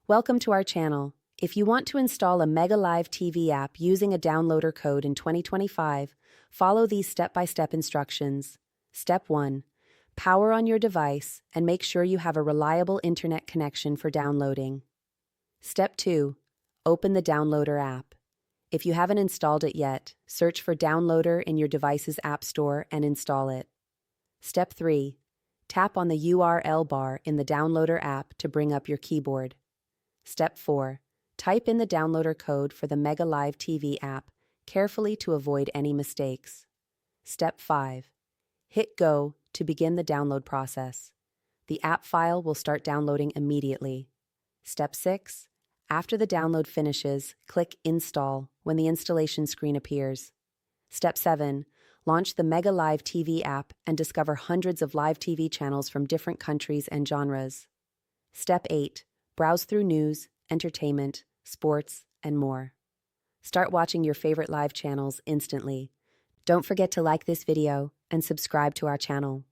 Welcome to our channel. If you want to install a Mega Live TV app using a downloader code in 2025, follow these step-by-step instructions. Step 1. Power on your device and make sure you have a reliable internet connection for downloading. Step 2. Open the downloader app. If you haven't installed it yet, search for Downloader in your device's app store and install it. Step 3. Tap on the URL bar in the downloader app to bring up your keyboard. Step 4. Type in the downloader code for the Mega Live TV app carefully to avoid any mistakes. Step 5. Hit Go to begin the download process. The app file will start downloading immediately. Step 6. After the download finishes, click Install when the installation screen appears. Step 7. Launch the Mega Live TV app and discover hundreds of live TV channels from different countries and genres. Step 8. Browse through news, entertainment, sports, and more. Start watching your favorite live channels instantly. Don't forget to like this video and subscribe to our channel.